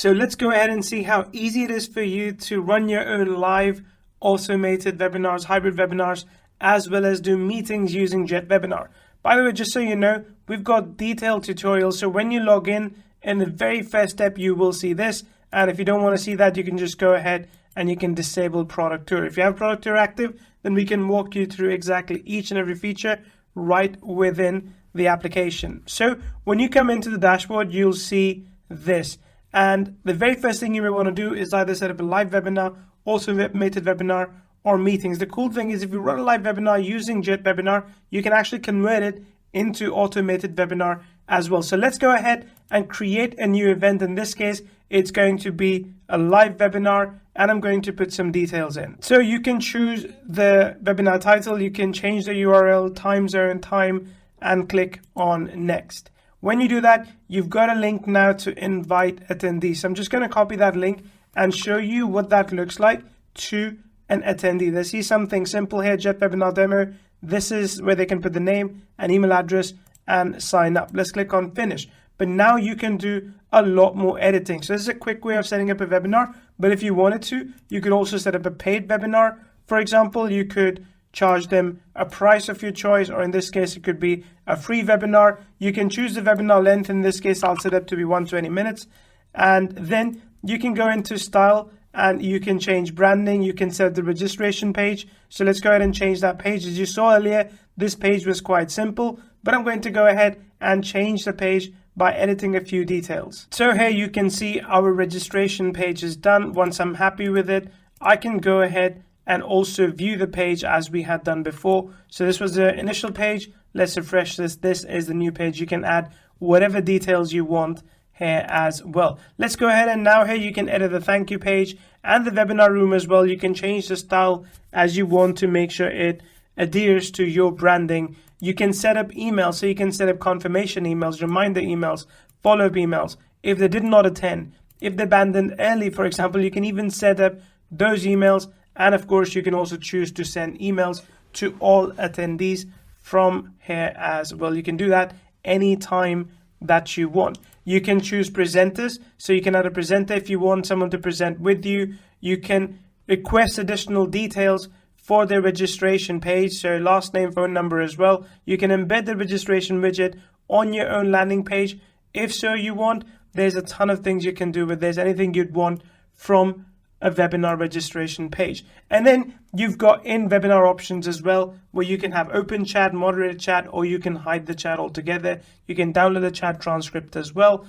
So let's go ahead and see how easy it is for you to run your own live automated webinars, hybrid webinars, as well as do meetings using JetWebinar. By the way, just so you know, we've got detailed tutorials. So when you log in the very first step, you will see this. And if you don't want to see that, you can just go ahead and you can disable Product Tour. If you have Product Tour active, then we can walk you through exactly each and every feature right within the application. So when you come into the dashboard, you'll see this. And the very first thing you may want to do is either set up a live webinar, automated webinar, or meetings. The cool thing is if you run a live webinar using JetWebinar, you can actually convert it into automated webinar as well. So let's go ahead and create a new event. In this case, it's going to be a live webinar, and I'm going to put some details in. So you can choose the webinar title, you can change the URL, time zone, time, and click on next. When you do that, you've got a link now to invite attendees. So I'm just going to copy that link and show you what that looks like to an attendee. They see something simple here, JetWebinar demo. This is where they can put the name and email address and sign up. Let's click on finish. But now you can do a lot more editing. So this is a quick way of setting up a webinar. But if you wanted to, you could also set up a paid webinar. For example, you could charge them a price of your choice, or in this case, it could be a free webinar. You can choose the webinar length. In this case, I'll set it to be 120 minutes. And then you can go into style and you can change branding. You can set the registration page. So let's go ahead and change that page. As you saw earlier, this page was quite simple, but I'm going to go ahead and change the page by editing a few details. So here you can see our registration page is done. Once I'm happy with it, I can go ahead and also view the page as we had done before. So this was the initial page. Let's refresh this. This is the new page. You can add whatever details you want here as well. Let's go ahead and now here you can edit the thank you page and the webinar room as well. You can change the style as you want to make sure it adheres to your branding. You can set up emails, so you can set up confirmation emails, reminder emails, follow-up emails. If they did not attend, if they abandoned early, for example, you can even set up those emails. And of course, you can also choose to send emails to all attendees from here as well. You can do that anytime that you want. You can choose presenters, so you can add a presenter if you want someone to present with you. You can request additional details for the registration page, so last name, phone number as well. You can embed the registration widget on your own landing page if so you want. There's a ton of things you can do with this, anything you'd want from a webinar registration page. And then you've got in webinar options as well, where you can have open chat, moderated chat, or you can hide the chat altogether. You can download the chat transcript as well.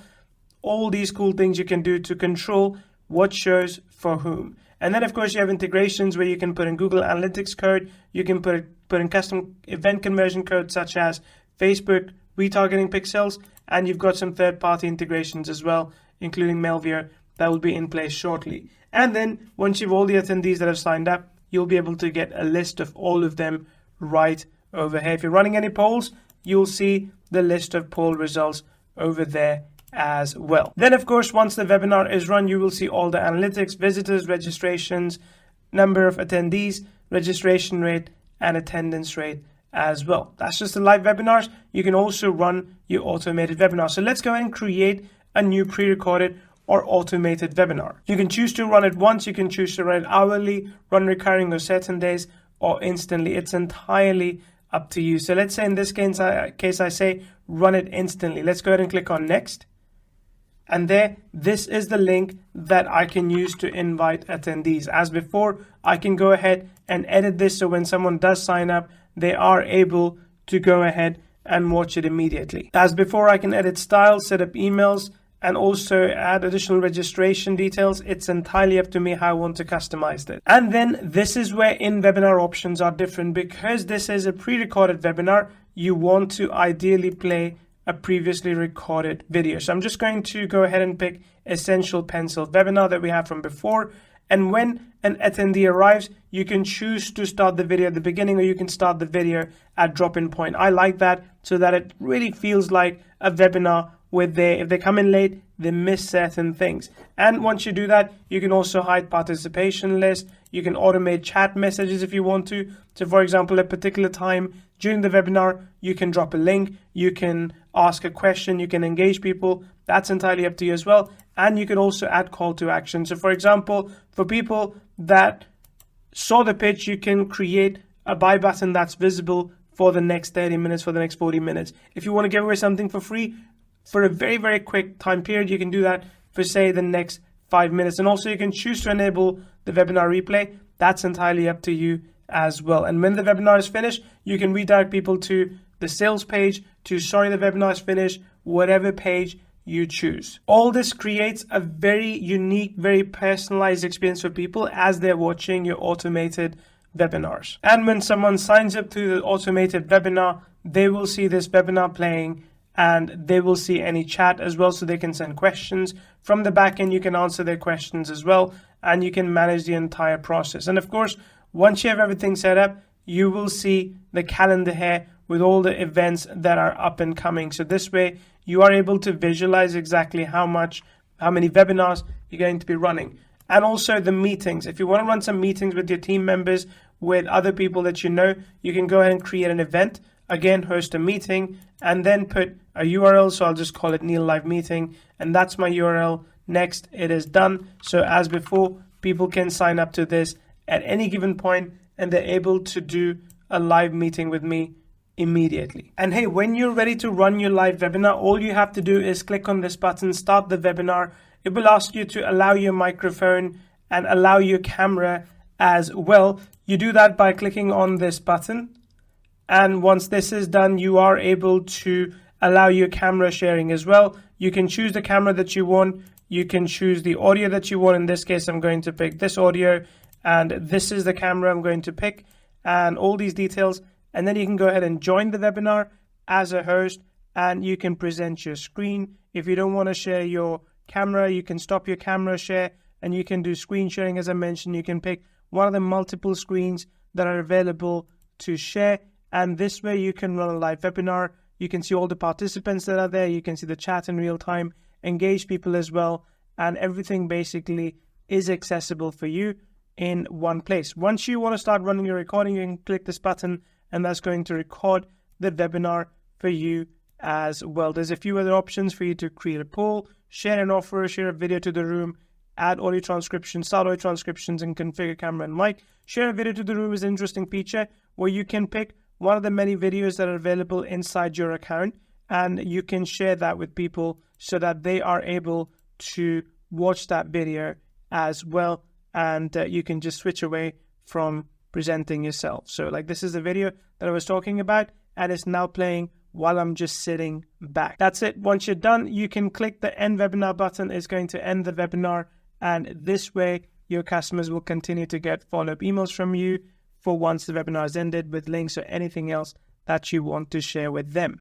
All these cool things you can do to control what shows for whom. And then of course you have integrations where you can put in Google Analytics code. You can put in custom event conversion code such as Facebook retargeting pixels, and you've got some third-party integrations as well, including Mailview, that will be in place shortly. And then once you've all the attendees that have signed up, you'll be able to get a list of all of them right over here. If you're running any polls, you'll see the list of poll results over there as well. Then of course, once the webinar is run, you will see all the analytics, visitors, registrations, number of attendees, registration rate, and attendance rate as well. That's just the live webinars. You can also run your automated webinar. So let's go ahead and create a new pre-recorded or automated webinar. You can choose to run it once, you can choose to run it hourly, run recurring or certain days, or instantly. It's entirely up to you. So let's say in this case I say run it instantly. Let's go ahead and click on next. And there, this is the link that I can use to invite attendees. As before, I can go ahead and edit this so when someone does sign up, they are able to go ahead and watch it immediately. As before, I can edit styles, set up emails, and also add additional registration details. It's entirely up to me how I want to customize it. And then this is where in-webinar options are different. Because this is a pre-recorded webinar, you want to ideally play a previously recorded video. So I'm just going to go ahead and pick Essential Pencil webinar that we have from before. And when an attendee arrives, you can choose to start the video at the beginning, or you can start the video at drop-in point. I like that so that it really feels like a webinar where if they come in late, they miss certain things. And once you do that, you can also hide participation lists. You can automate chat messages if you want to. So for example, at a particular time during the webinar, you can drop a link. You can ask a question, you can engage people. That's entirely up to you as well. And you can also add call to action. So for example, for people that saw the pitch, you can create a buy button that's visible for the next 30 minutes, for the next 40 minutes. If you want to give away something for free for a very, very quick time period, you can do that for, say, the next 5 minutes. And also you can choose to enable the webinar replay. That's entirely up to you as well. And when the webinar is finished, you can redirect people to the sales page, to sorry, the webinar is finished, whatever page you choose. All this creates a very unique, very personalized experience for people as they're watching your automated webinars. And when someone signs up to the automated webinar, they will see this webinar playing and they will see any chat as well, so they can send questions. From the back end, you can answer their questions as well, and you can manage the entire process. And of course, once you have everything set up, you will see the calendar here with all the events that are up and coming. So this way, you are able to visualize exactly how many webinars you're going to be running. And also the meetings. If you want to run some meetings with your team members, with other people that you know, you can go ahead and create an event. Again, host a meeting and then put a URL. So I'll just call it Neil Live Meeting. And that's my URL. Next, it is done. So as before, people can sign up to this at any given point and they're able to do a live meeting with me immediately. And hey, when you're ready to run your live webinar, all you have to do is click on this button, start the webinar. It will ask you to allow your microphone and allow your camera as well. You do that by clicking on this button. And once this is done, you are able to allow your camera sharing as well. You can choose the camera that you want. You can choose the audio that you want. In this case, I'm going to pick this audio, and this is the camera I'm going to pick, and all these details. And then you can go ahead and join the webinar as a host, and you can present your screen. If you don't want to share your camera, you can stop your camera share, and you can do screen sharing. As I mentioned, you can pick one of the multiple screens that are available to share. And this way you can run a live webinar. You can see all the participants that are there. You can see the chat in real time, engage people as well. And everything basically is accessible for you in one place. Once you want to start running your recording, you can click this button and that's going to record the webinar for you as well. There's a few other options for you to create a poll, share an offer, share a video to the room, add audio transcription, start audio transcriptions, and configure camera and mic. Share a video to the room is an interesting feature where you can pick one of the many videos that are available inside your account, and you can share that with people so that they are able to watch that video as well, and you can just switch away from presenting yourself. So like this is the video that I was talking about, and it's now playing while I'm just sitting back. That's it. Once you're done, you can click the end webinar button. It's going to end the webinar, and this way your customers will continue to get follow-up emails from you for once the webinar is ended with links or anything else that you want to share with them.